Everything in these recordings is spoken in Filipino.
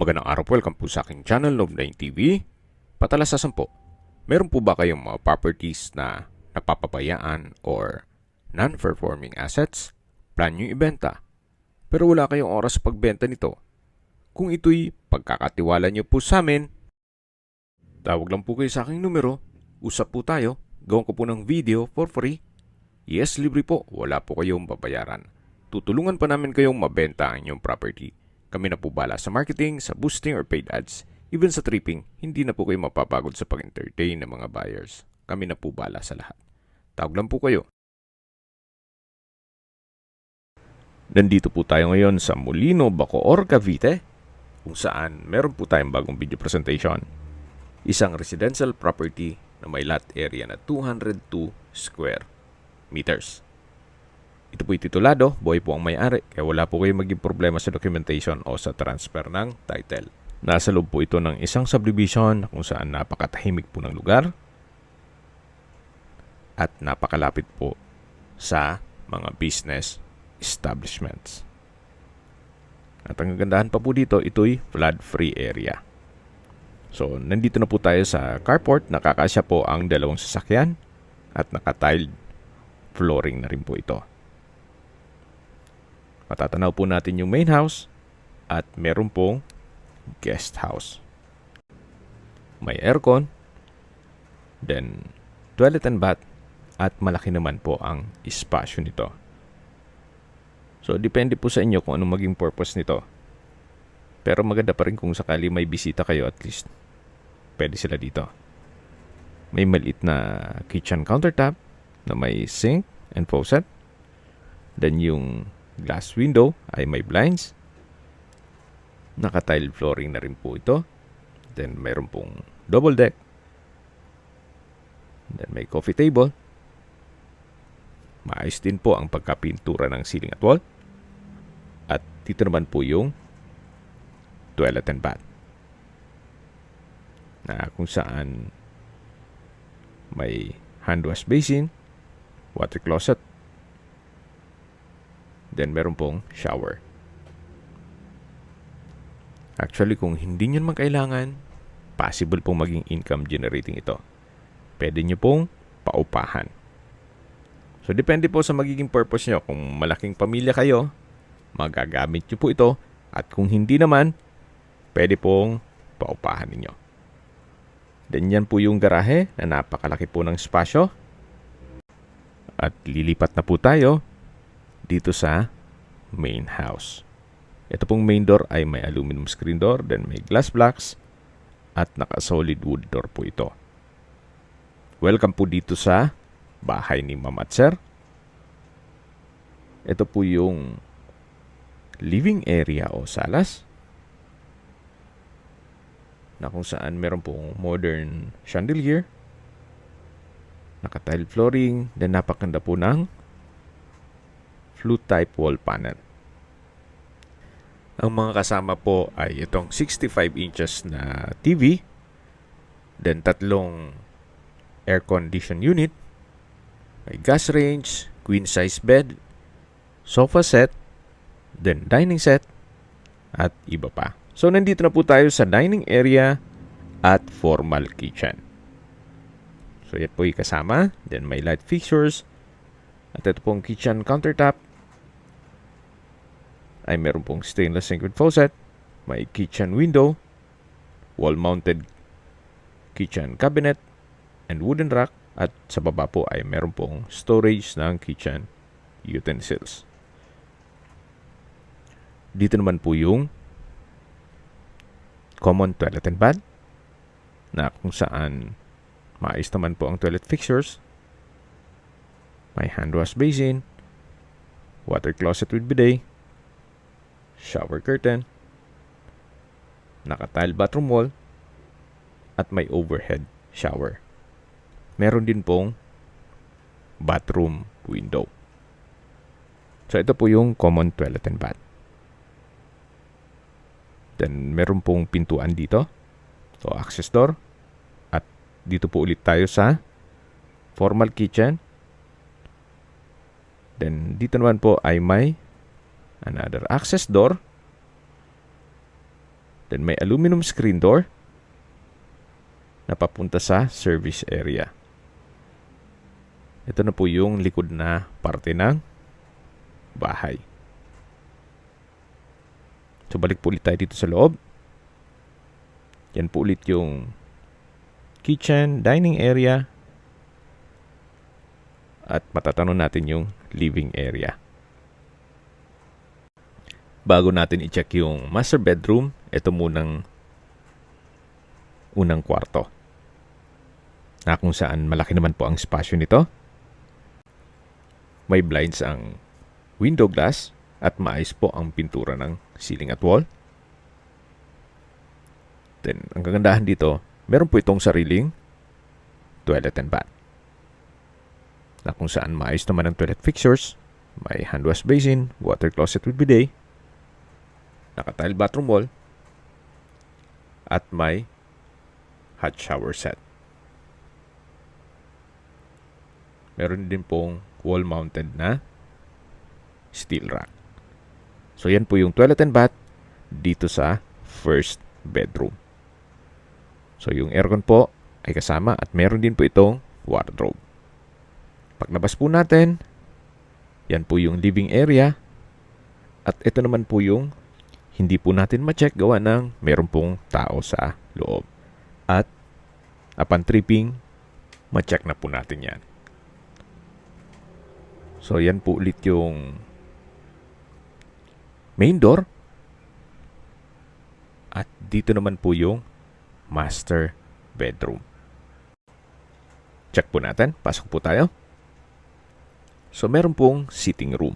Magandang araw po, welcome po sa aking channel, Love9 TV. Patalasasan po, meron po ba kayong mga properties na napapabayaan or non-performing assets? Plan nyo ibenta, pero wala kayong oras sa pagbenta nito. Kung ito'y pagkakatiwala nyo po sa amin, tawag lang po kayo sa aking numero, usap po tayo, gawin ko po ng video for free. Yes, libre po, wala po kayong babayaran. Tutulungan pa namin kayong mabenta ang inyong property. Kami na po bala sa marketing, sa boosting or paid ads. Even sa tripping, hindi na po kayo mapapagod sa pag-entertain ng mga buyers. Kami na po bala sa lahat. Tawag lang po kayo. Nandito po tayo ngayon sa Molino, Bacoor, Cavite, kung saan meron po tayong bagong video presentation. Isang residential property na may lot area na 202 square meters. Ito po'y titulado, buhay po ang may-ari, kaya wala po kayong maging problema sa documentation o sa transfer ng title. Nasa loob po ito ng isang subdivision kung saan napakatahimik po ng lugar at napakalapit po sa mga business establishments. At ang kagandahan pa po dito, ito'y flood-free area. So, nandito na po tayo sa carport, nakakasya po ang dalawang sasakyan at naka-tiled flooring na rin po ito. Matatanaw po natin yung main house at meron pong guest house. May aircon, then toilet and bath, at malaki naman po ang espasyo nito. So, depende po sa inyo kung anong maging purpose nito. Pero maganda pa rin kung sakali may bisita kayo, at least pwede sila dito. May maliit na kitchen countertop na may sink and faucet. Then yung glass window ay may blinds. Naka-tile flooring na rin po ito. Then mayroon pong double deck. Then may coffee table. Maayos din po ang pagkapintura ng ceiling at wall. At dito naman po yung toilet and bath, na kung saan may hand wash basin, water closet, then meron pong shower. Actually, kung hindi nyo naman kailangan, possible pong maging income generating ito. Pwede nyo pong paupahan. So, depende po sa magiging purpose nyo. Kung malaking pamilya kayo, magagamit nyo po ito. At kung hindi naman, pwede pong paupahan ninyo. Then yan po yung garahe na napakalaki po ng espasyo. At lilipat na po tayo dito sa main house. Ito pong main door ay may aluminum screen door, then may glass blocks, at naka-solid wood door po ito. Welcome po dito sa bahay ni Ma'am at Sir. Ito po yung living area o salas, na kung saan meron pong modern chandelier, naka-tile flooring, then napakanda po ng flute type wall panel. Ang mga kasama po ay itong 65 inches na TV, then tatlong air condition unit, may gas range, queen size bed, sofa set, then dining set, at iba pa. So, nandito na po tayo sa dining area at formal kitchen. So, yan po yung kasama. Then, may light fixtures. At ito pong kitchen countertop ay meron pong stainless sink with faucet. May kitchen window, wall-mounted kitchen cabinet, and wooden rack. At sa baba po ay meron pong storage ng kitchen utensils. Dito naman po yung common toilet and bath, na kung saan maayos naman po ang toilet fixtures. May hand wash basin, water closet with bidet, shower curtain, naka-tile bathroom wall, at may overhead shower. Meron din pong bathroom window. So, ito po yung common toilet and bath. Then, meron pong pintuan dito. So, access door. At dito po ulit tayo sa formal kitchen. Then, dito naman po ay may another access door Then may aluminum screen door na papunta sa service area. Ito na po yung likod na parte ng bahay. So balik po ulit tayo dito sa loob. Yan po ulit yung kitchen, dining area, at matatanong natin yung living area. Bago natin i-check yung master bedroom, ito munang unang kwarto, na kung saan malaki naman po ang spasyo nito. May blinds ang window glass at maayos po ang pintura ng ceiling at wall. Then, ang kagandahan dito, meron po itong sariling toilet and bath, na kung saan maayos naman ang toilet fixtures. May hand wash basin, water closet with bidet, naka-tile bathroom wall, at may hot shower set. Meron din pong wall-mounted na steel rack. So yan po yung toilet and bath dito sa first bedroom. So yung aircon po ay kasama at meron din po itong wardrobe. Paglabas po natin, yan po yung living area. At ito naman po yung hindi po natin ma-check gawa ng meron pong tao sa loob. At upon tripping, ma-check na po natin yan. So yan po ulit yung main door. At dito naman po yung master bedroom. Check po natin. Pasok po tayo. So meron pong sitting room.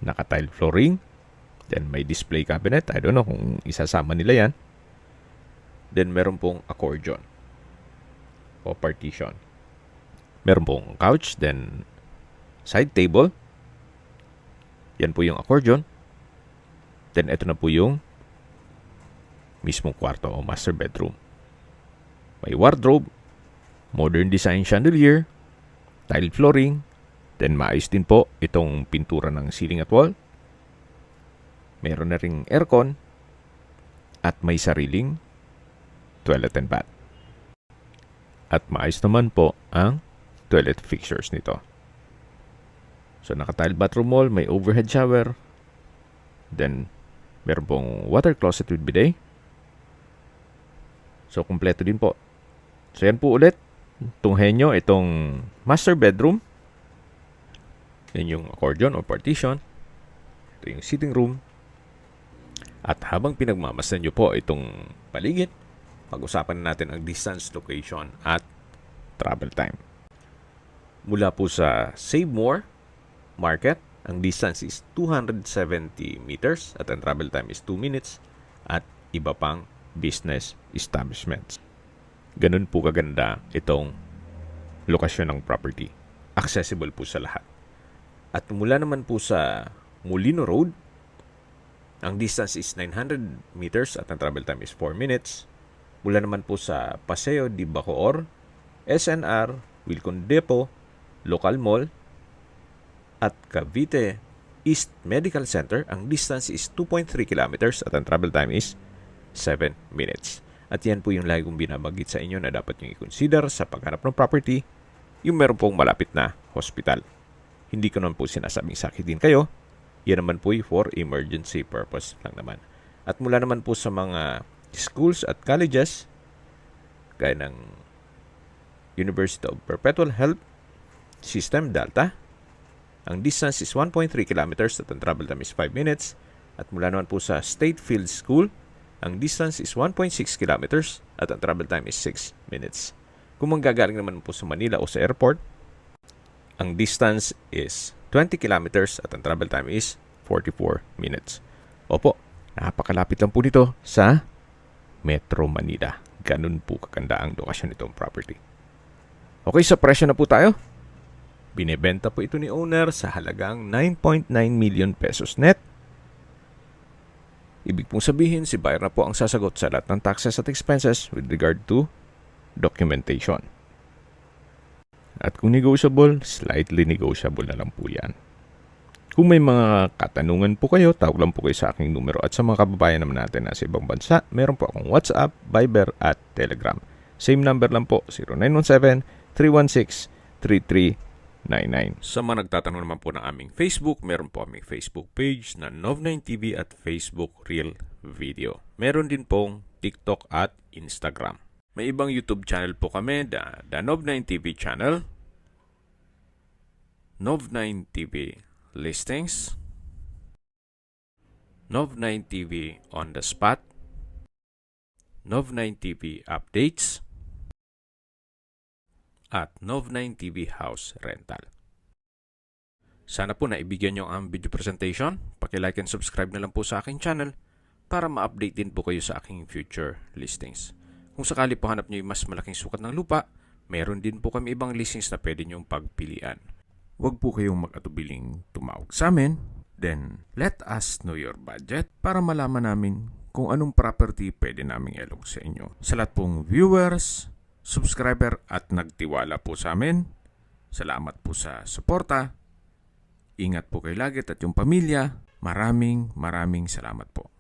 Naka-tile flooring. Then may display cabinet. I don't know kung isasama nila yan. Then meron pong accordion o partition. Meron pong couch. Then side table. Yan po yung accordion. Then ito na po yung mismong kwarto o master bedroom. May wardrobe, modern design chandelier, tile flooring, then maayos din po itong pintura ng ceiling at wall. Meron na ring aircon at may sariling toilet and bath. At maayos naman po ang toilet fixtures nito. So naka-tile bathroom wall, may overhead shower, then meron pong water closet with bidet. So kumpleto din po. So yan po ulit, tunghenyo itong master bedroom. Yan yung accordion o partition. Ito yung sitting room. At habang pinagmamasdan nyo po itong paligid, pag-usapan natin ang distance, location, at travel time. Mula po sa Save More Market, ang distance is 270 meters at ang travel time is 2 minutes at iba pang business establishments. Ganun po kaganda itong lokasyon ng property. Accessible po sa lahat. At mula naman po sa Molino Road, ang distance is 900 meters at ang travel time is 4 minutes. Mula naman po sa Paseo de Bacoor, SNR, Wilcon Depot, Local Mall, at Cavite East Medical Center, ang distance is 2.3 kilometers at ang travel time is 7 minutes. At yan po yung lagi kong binabanggit sa inyo na dapat nyo i-consider sa paghanap ng property, yung meron pong malapit na hospital. Hindi ko naman po sinasabing sakitin kayo. Yan naman po for emergency purpose lang naman. At mula naman po sa mga schools at colleges, gaya ng University of Perpetual Health System, Delta, ang distance is 1.3 kilometers at ang travel time is 5 minutes. At mula naman po sa State Field School, ang distance is 1.6 kilometers at ang travel time is 6 minutes. Kung manggagaling naman po sa Manila o sa airport, ang distance is 20 kilometers at ang travel time is 44 minutes. Opo, napakalapit lang po nito sa Metro Manila. Ganun po kaganda ang lokasyon nitong property. Okay, sa presyo na po tayo. Binebenta po ito ni owner sa halagang 9.9 million pesos net. Ibig pong sabihin, si buyer na po ang sasagot sa lahat ng taxes at expenses with regard to documentation. At kung negotiable, slightly negotiable na lang po yan. Kung may mga katanungan po kayo, tawag lang po kayo sa aking numero. At sa mga kababayan naman natin na sa ibang bansa, meron po akong WhatsApp, Viber at Telegram. Same number lang po, 0917-316-3399. Sa mga nagtatanong naman po ng aming Facebook, meron po aming Facebook page na Nov9TV at Facebook Real Video. Meron din pong TikTok at Instagram. May ibang YouTube channel po kami, the Nov9TV channel, Nov9TV Listings, Nov9TV On The Spot, Nov9TV Updates, at Nov9TV House Rental. Sana po naibigyan nyo ang video presentation. Paki-like and subscribe na lang po sa aking channel para ma-update din po kayo sa aking future listings. Kung sakali po hanap nyo yung mas malaking sukat ng lupa, meron din po kami ibang listings na pwede nyong pagpilian. Huwag po kayong mag-atubiling tumawag sa amin. Then, let us know your budget para malaman namin kung anong property pwede naming ilog sa inyo. Sa lahat pong viewers, subscriber at nagtiwala po sa amin, salamat po sa suporta. Ingat po kayo lagi at yung pamilya. Maraming salamat po.